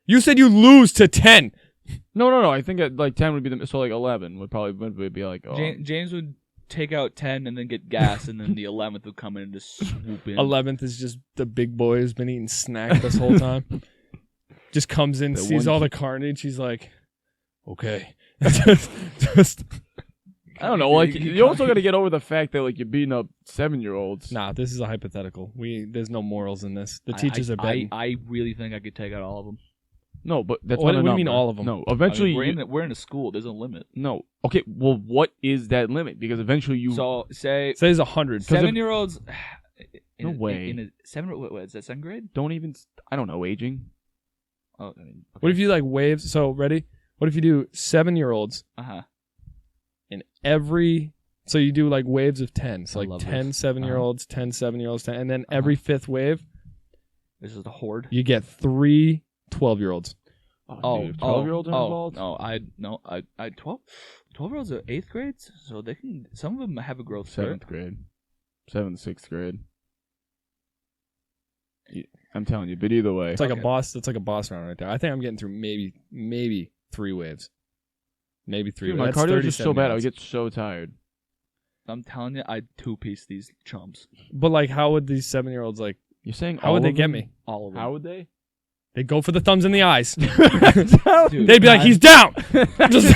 You said you lose to 10. No. I think like 10 would be so like 11 would probably be like James would take out 10 and then get gas, and then the 11th would come in and just swoop in. 11th is just the big boy who's been eating snack this whole time. Just comes in, The sees one all the carnage. He's like, okay. just I don't know. Like you also got to get over the fact that like you're beating up 7-year-olds. Nah, this is a hypothetical. There's no morals in this. The teachers are betting. I really think I could take out all of them. No, but that's What not a do you mean number. all of them? No, eventually we're in a school. There's a limit. No. Okay, well, what is that limit? Because eventually you. So say Say it's 100. 7-year-olds. No way. In a 7, what is that? 7th grade? Don't even. I don't know aging. Oh, I mean, okay. What if you like waves? So ready? What if you do 7-year-olds in every? So you do like waves of 10. So I like love 10 this. 7-year-olds, 10 7-year-olds, 10, and then every 5th wave, This is the horde. you get 3 12-year-olds. Dude, 12-year-olds are involved. No, I 12-year-olds are 8th grades, so they can. Some of them have a growth spurt. 7th grade, 7th, 6th grade. I'm telling you, but either way, It's like Okay. a boss. That's like a boss round right there. I think I'm getting through maybe 3 waves, maybe 3. dude, my That's cardio is just so bad. I 37 would get so tired. I'm telling you, I'd 2-piece these chumps. But like, how would these 7-year-olds like? You're saying How would they of get them? me? All of them. How would they? They go for the thumbs in the eyes. Dude, They'd be like, "He's down." Just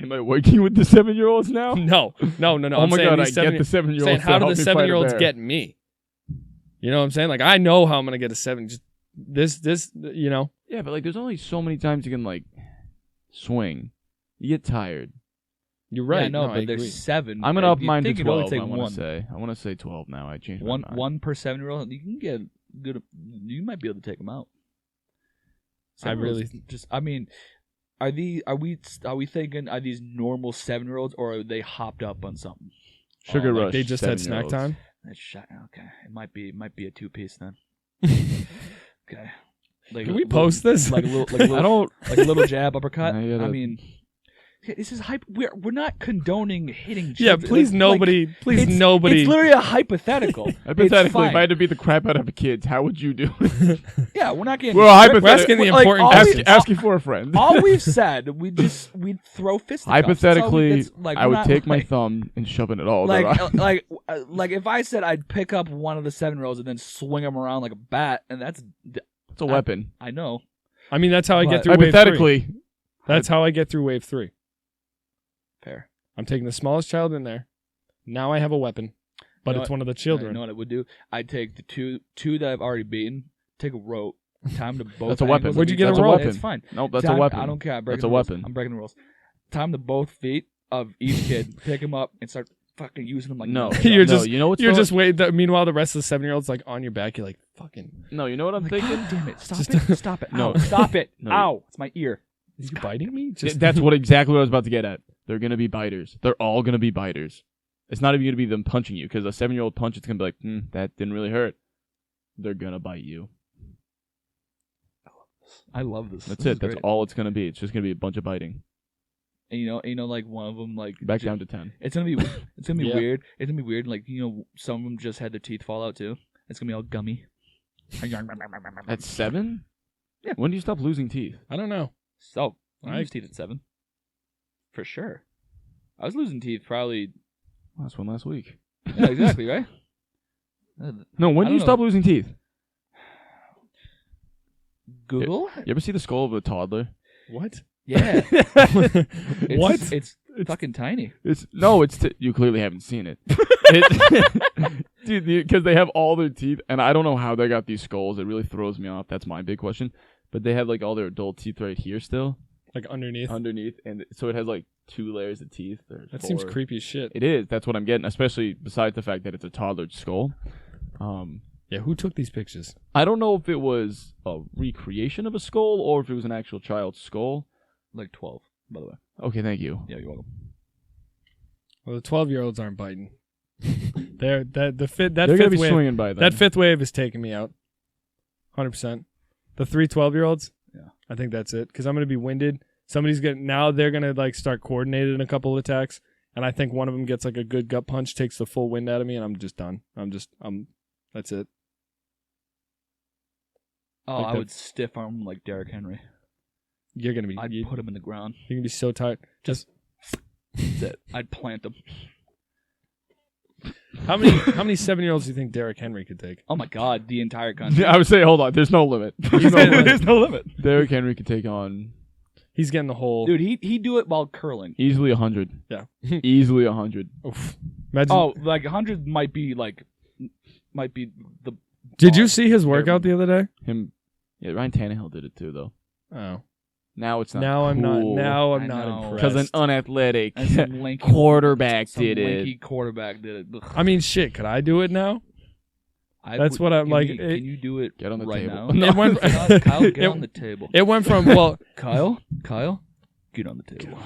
Am I working with the 7-year-olds now? no. Oh I'm my saying god, I these get the 7-year-olds. saying, how to do the help me fight a 7-year-olds bear. get me? You know what I'm saying? Like, I know how I'm gonna get a 7. Just this, you know. Yeah, but like, there's only so many times you can like swing. You get tired. You're right. Yeah, no, I but agree. there's 7. I'm gonna up You'd mine to think it'd only 12. take I want one. to say. I want to say 12 now. I changed my One mind. one per 7-year-old. You can get good. You might be able to take them out. I really- 7-year-olds just. I mean, are we thinking are these normal 7-year-olds or are they hopped up on something? Sugar Like rush. they just had snack 7-year-olds. time. That's okay. It might be a 2-piece then. Okay. Like Can we post this? like a little I don't. like a little jab uppercut? I gotta- I mean, this is we're not condoning hitting. Yeah, children. please Like, nobody. Please nobody. It's literally a hypothetical. Hypothetically, It's if I had to beat the crap out of kids, how would you do it? yeah, we're not getting. Well, we're We're asking the important all questions. we- asking for a friend. all we've said, we'd throw fisticuffs. Hypothetically, I would take my like, thumb and shove it at all. their eyes. like if I said I'd pick up one of the 7-year-olds and then swing him around like a bat, and It's a weapon. I know. I mean, that's how I But get through wave 3. Hypothetically, That's how I get through wave 3. Fair. I'm taking the smallest child in there. Now I have a weapon, but You know it's what- one of the You children. know what I would do? I'd take the two that I've already beaten, take a rope, Time to both. That's a weapon. Where'd you get that's a rope? It's fine. Nope, that's a weapon. I don't care. That's a weapon. I'm breaking the rules. Time to both feet of each kid. Pick him up and start fucking using them like no. You're no, just you know what's you're just waiting. Meanwhile, the rest of the 7-year-olds like on your back. You're like fucking. No, you know what I'm thinking? God damn it! Stop Just- it! Stop it! No. Ow, stop it! No. Ow! It's my ear. Is you biting me? Just That's exactly what I was about to get at. They're gonna be biters. They're all gonna be biters. It's not even gonna be them punching you because a 7-year-old punch, it's gonna be like, that didn't really hurt. They're gonna bite you. I love this. That's This it. is That's great. all it's gonna be. It's just gonna be a bunch of biting. And you know, like one of them, like Back down to 10. It's gonna be Yeah. weird. It's gonna be weird. Like some of them just had their teeth fall out too. It's gonna be all gummy. At 7? Yeah. When do you stop losing teeth? I don't know. So I I- lose teeth at 7, for sure. I was losing teeth probably. Last one last week. Yeah, exactly right. No, when I do you don't stop losing teeth? Google. You ever see the skull of a toddler? What? Yeah. What? It's fucking tiny. You clearly haven't seen it. Dude, because they have all their teeth, and I don't know how they got these skulls. It really throws me off. That's my big question. But they have like all their adult teeth right here still. Like underneath? And so it has like 2 layers of teeth. That seems creepy as shit. It is. That's what I'm getting, especially besides the fact that it's a toddler's skull. Yeah, who took these pictures? I don't know if it was a recreation of a skull or if it was an actual child's skull. Like 12, by the way. Okay, thank you. Yeah, you're welcome. Well, the 12-year-olds aren't biting. They're They're gonna fifth be wave. swinging by then. That fifth wave is taking me out. 100%. The 3 12-year-olds. Yeah. I think that's it because I'm gonna be winded. They're gonna like start coordinated a couple of attacks, and I think one of them gets like a good gut punch, takes the full wind out of me, and I'm just done. That's it. Oh, Like I that. would stiff arm like Derrick Henry. You're gonna be. I'd put him in the ground. You're gonna be so tired. Just That's it. I'd plant him. how many 7-year-olds do you think Derrick Henry could take? Oh my God, the entire country. I would say, hold on. There's no limit. There's no limit. Derrick Henry could take on He's getting the whole. Dude, he'd do it while curling. easily 100. Yeah. Easily 100. Oof. Imagine. Oh, like 100 might be the. Did you see his workout the other day? Yeah, Ryan Tannehill did it too, though. Oh. Now it's not. Now I'm not. cool. Now I'm I not know. impressed. Because an unathletic And some lanky quarterback some did lanky it. quarterback did it. Ugh. I mean, shit. Could I do it now? That's what I'm can like, you- it- can you do it Get on the right table. now? It went- Kyle, get it- on the table. It went from Kyle, get on the table.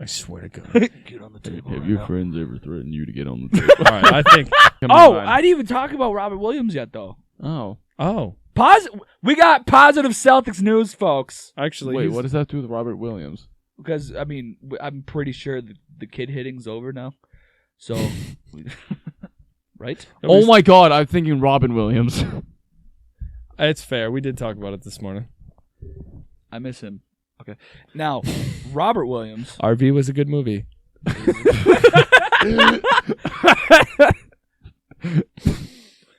I swear to God. Get on the table. Have right your now. friends ever ththreatened you to get on the table? All right. I think. Oh, I didn't even talk about Robert Williams yet, though. Oh. Oh, We got positive Celtics news, folks. actually. Wait, he's- what does that have to do with Robert Williams? Because I mean, I'm pretty sure the kid hitting's over now. So, right? Oh my God, I'm thinking Robin Williams. It's fair. We did talk about it this morning. I miss him. Okay. Now, Robert Williams. RV was a good movie.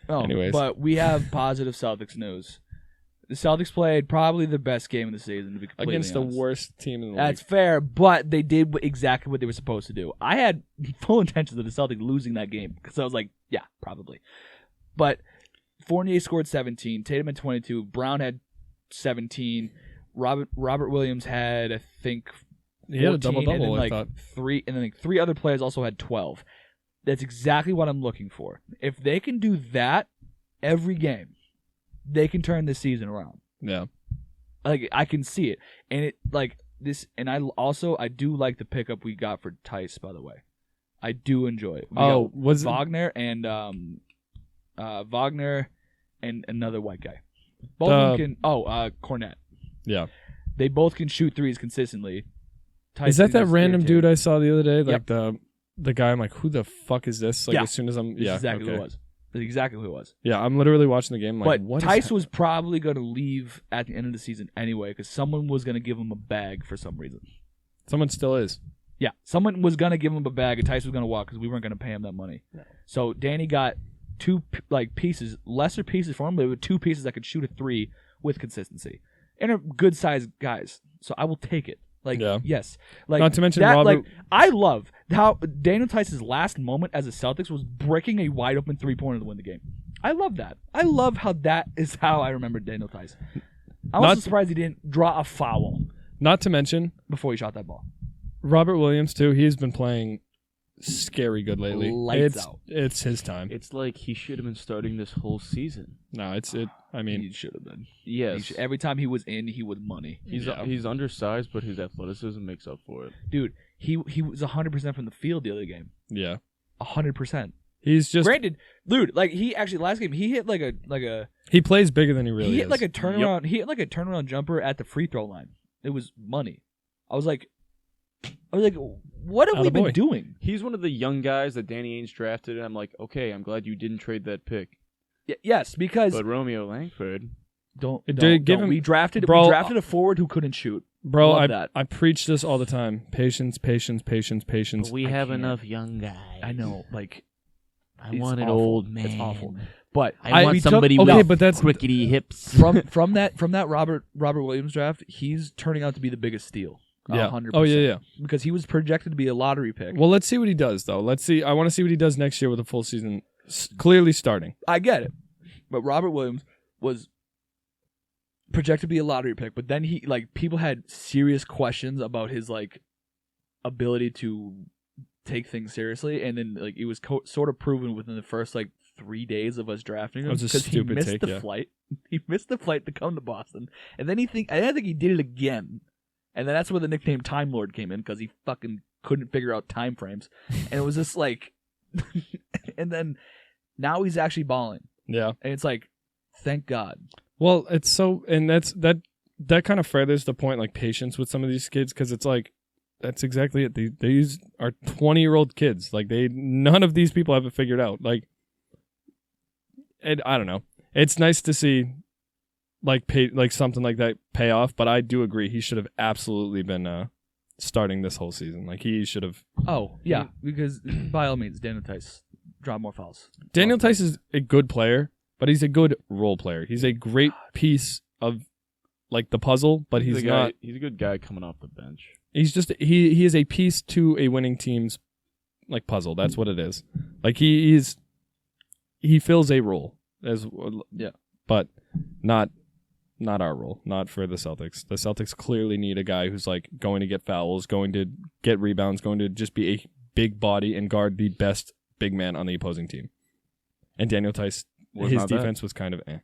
Oh, Anyways. but we have positive Celtics news. The Celtics played probably the best game of the season, to be completely Against the honest. worst team in the That's league. fair, but they did exactly what they were supposed to do. I had full intentions of the Celtics losing that game because I was like, yeah, probably. But Fournier scored 17, Tatum had 22, Brown had 17, Robert Williams had, I think, 14, He had a double-double, and then, I like, thought. three other players also had 12. That's exactly what I'm looking for. If they can do that every game, they can turn this season around. Yeah. Like, I can see it. And it like this, and I do like the pickup we got for Tice, by the way. I do enjoy it. We got was it? Wagner and another white guy. Both of them can Cornette. Yeah. They both can shoot threes consistently. Tice Is that random irritating. dude I saw the other day? Like Yep. the guy, I'm like, who the fuck is this? Like, Yeah. as soon as I'm. That's Yeah. exactly okay. who it was. That's exactly who it was. Yeah, I'm literally watching the game. I'm like, But what is Tice was probably going to leave at the end of the season anyway because someone was going to give him a bag for some reason. Someone still is. Yeah, someone was going to give him a bag and Tice was going to walk because we weren't going to pay him that money. No. So Danny got two pieces, lesser pieces for him, but with 2 pieces that could shoot a 3 with consistency. And are good-sized guys. So I will take it. Like, Yeah. yes. Like, Not to mention that, Robert. like, I love how Daniel Tice's last moment as a Celtics was breaking a wide-open three-pointer to win the game. I love that. I love how that is how I remember Daniel Tice. I'm also surprised he didn't draw a foul. Not to mention before he shot that ball. Robert Williams too. He's been playing scary good lately. Lights out. It's his time. It's like he should have been starting this whole season. No, I mean, he should have been. Yes. Every time he was in, he was money. He's undersized, but his athleticism makes up for it. Dude, he was 100% from the field the other game. Yeah. 100%. He's just granted, dude. Like he actually last game he hit like a. He plays bigger than he really is. He hit like a turnaround. Yep. He hit like a turnaround jumper at the free throw line. It was money. I was like, what have we been doing? He's one of the young guys that Danny Ainge drafted, and I'm like, okay, I'm glad you didn't trade that pick. Yes, because but Romeo Langford, don't give him. We drafted a forward who couldn't shoot. Bro, I preach this all the time. Patience. But we have enough young guys. I know, like. I want an old man. It's awful. But I want somebody with crickety hips. From that Robert Williams draft, he's turning out to be the biggest steal. Yeah. 100%. Oh yeah. Because he was projected to be a lottery pick. Well, let's see what he does though. I want to see what he does next year with a full season clearly starting. I get it. But Robert Williams was projected to be a lottery pick, but then people had serious questions about his ability to take things seriously, and then it was sort of proven within the first 3 days of us drafting him because he missed the flight. He missed the flight to come to Boston, and then I think he did it again, and then that's where the nickname Time Lord came in because he fucking couldn't figure out time frames, and it was just and then now he's actually balling. Yeah, and it's thank God. Well, it's so, and that kind of furthers the point, patience with some of these kids, because it's that's exactly it. These are 20-year-old kids. None of these people have it figured out. I don't know. It's nice to see something like that pay off, but I do agree he should have absolutely been starting this whole season. He should have. Oh yeah, because by all means, Daniel Tice draw more fouls. Daniel Tice is a good player, but he's a good role player. He's a great piece of the puzzle, but he's not. He's a good guy coming off the bench. He's just he is a piece to a winning team's puzzle. That's what it is. He fills a role but not our role. Not for the Celtics. The Celtics clearly need a guy who's going to get fouls, going to get rebounds, going to just be a big body and guard the best big man on the opposing team. And Daniel Tice, his defense was kind of eh.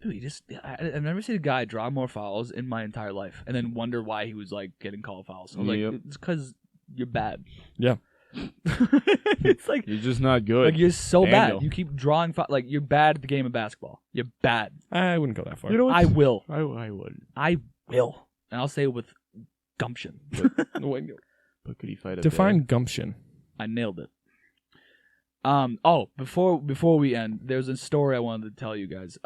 Dude, I've never seen a guy draw more fouls in my entire life and then wonder why he was getting called fouls. I was it's because you're bad. Yeah. It's you're just not good. You're so bad. You keep drawing fouls. You're bad at the game of basketball. You're bad. I wouldn't go that far. You know what? I will. I would. I will. And I'll say it with gumption. But could he fight it? Define gumption. I nailed it. Before we end, there's a story I wanted to tell you guys.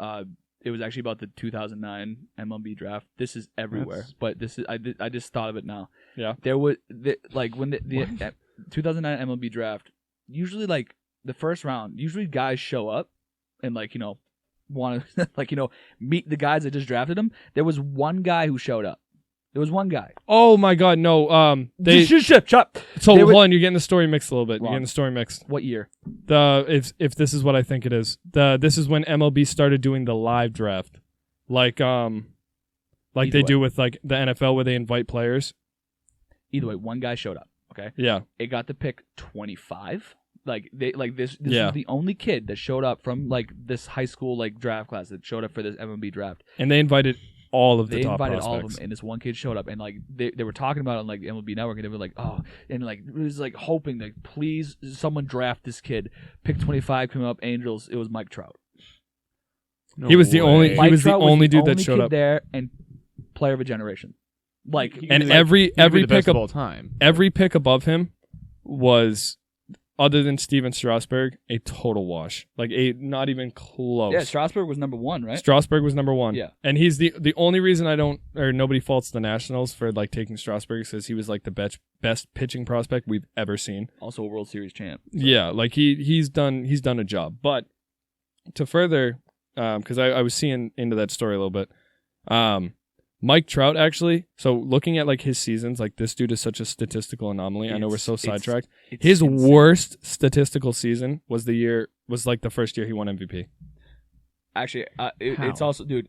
It was actually about the 2009 MLB draft. This is everywhere, but this is I just thought of it now. Yeah. There was when the 2009 MLB draft, usually the first round, usually guys show up and want to meet the guys that just drafted them. There was one guy who showed up. There was one guy. Oh my God, no. Shut up. So hold on, you're getting the story mixed a little bit. Wrong. You're getting the story mixed. What year? If this is what I think it is. This is when MLB started doing the live draft, they do with the NFL where they invite players. Either way, one guy showed up. Okay. Yeah. It got to pick 25. This is the only kid that showed up from this high school draft class that showed up for this MLB draft. And they invited all of the top prospects. They invited all of them, and this one kid showed up, and they were talking about it on MLB Network, and they were it was hoping that please someone draft this kid. Pick 25 coming up, Angels. It was Mike Trout. No he was way. The only. He was the only dude that showed up there, and player of a generation. And every pick of all time. Every pick above him was, other than Steven Strasburg, a total wash. Not even close. Yeah, Strasburg was number 1, right? Strasburg was number 1. Yeah. And he's the only reason nobody faults the Nationals for taking Strasburg because he was the best pitching prospect we've ever seen. Also a World Series champ. So. Yeah, he's done a job. But to further, because I was seeing into that story a little bit, Mike Trout, actually, so looking at his seasons, this dude is such a statistical anomaly. I know we're so sidetracked. His worst statistical season was the first year he won MVP. Actually, it's also, dude.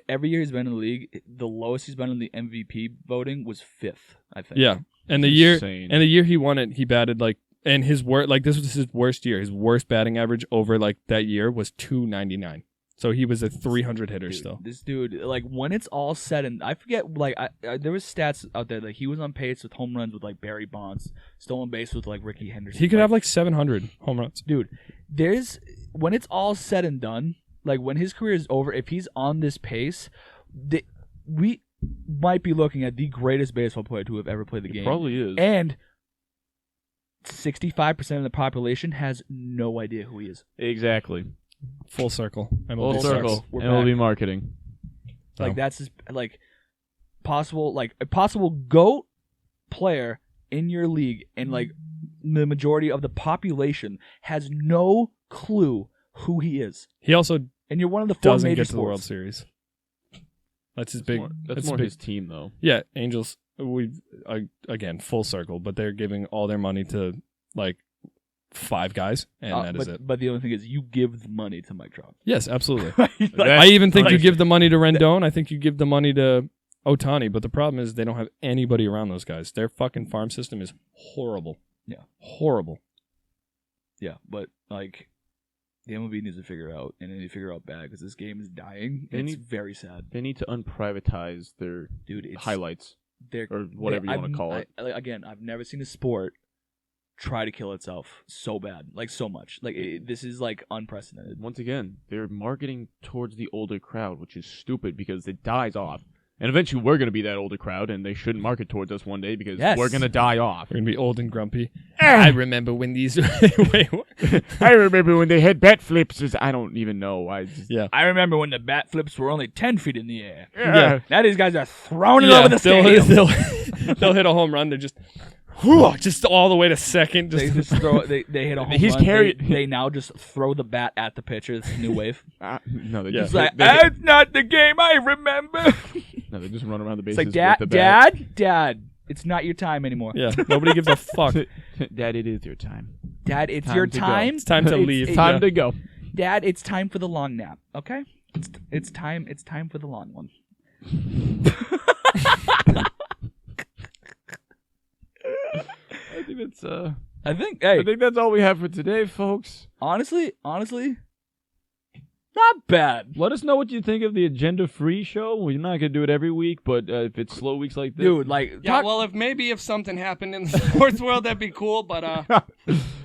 Every year he's been in the league, the lowest he's been in the MVP voting was 5th, I think. Yeah, and the year he won it, he batted like, and his this was his worst year. His worst batting average over like that year was .299. So he was a 300 hitter still. This dude, like when it's all said and I forget, like there was stats out there like he was on pace with home runs with like Barry Bonds, stolen base with like Ricky Henderson. He could have like 700 home runs. Dude, when it's all said and done, like when his career is over, if he's on this pace, we might be looking at the greatest baseball player to have ever played the game. Probably is. And 65% of the population has no idea who he is. Exactly. Full circle. Full circle. MLB marketing. Like that's just, like a possible GOAT player in your league, and like the majority of the population has no clue who he is. He also and you're one of the 4 doesn't major get to the World sports. Series. That's his That's more his team though. Yeah, Angels. Again full circle, but they're giving all their money to like 5 guys, and that is it. But the only thing is, you give the money to Mike Trout. Yes, absolutely. I even think you give the money to Rendon. I think you give the money to Ohtani. But the problem is they don't have anybody around those guys. Their fucking farm system is horrible. Yeah, horrible. Yeah, but like the MLB needs to figure out, and they need to figure out bad because this game is dying. It's very sad. They need to unprivatize their highlights, or whatever you want to call it. Again, I've never seen a sport try to kill itself so bad, like so much. Like this is like unprecedented. Once again, they're marketing towards the older crowd, which is stupid because it dies off. And eventually we're going to be that older crowd, and they shouldn't market towards us one day because we're going to die off. We're going to be old and grumpy. I remember when these... Wait, what? I remember when they had bat flips. I don't even know. I remember when the bat flips were only 10 feet in the air. Yeah. Now these guys are throwing it over the stadium. They'll hit a home run. They're just all the way to second. They just throw. They hit a home run. They now just throw the bat at the pitcher. It's a new wave. No, they just it's not the game I remember. No, they just run around the bases. It's like Dad, it's not your time anymore. Yeah, nobody gives a fuck. Dad, it is your time. Dad, it's your time. It's time to leave. It's time to go. Dad, it's time for the long nap. Okay, it's time. It's time for the long one. I think that's all we have for today, folks. Honestly, not bad. Let us know what you think of the agenda-free show. We're not gonna do it every week, but if it's slow weeks like this, dude, like well, if something happened in the sports world, that'd be cool. But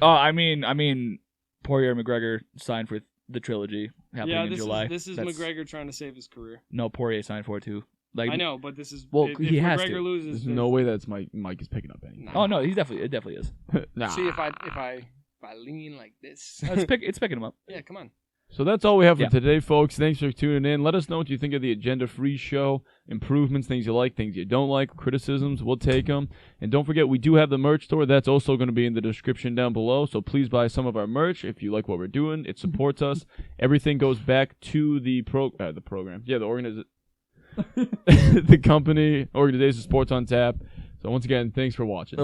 I mean, Poirier McGregor signed for the trilogy happening in July. This is McGregor trying to save his career. No, Poirier signed for it too. Like, I know, but this is if he has McGregor to. loses. There's no way that's Mike is picking up anything. Oh no, it definitely is. Nah. See if I lean like this. It's picking him up. Yeah, come on. So that's all we have for today, folks. Thanks for tuning in. Let us know what you think of the agenda-free show. Improvements, things you like, things you don't like, criticisms, we'll take them. And don't forget, we do have the merch store. That's also going to be in the description down below. So please buy some of our merch if you like what we're doing. It supports us. Everything goes back to the program. Yeah, the company, organization, Sports on Tap. So once again, thanks for watching.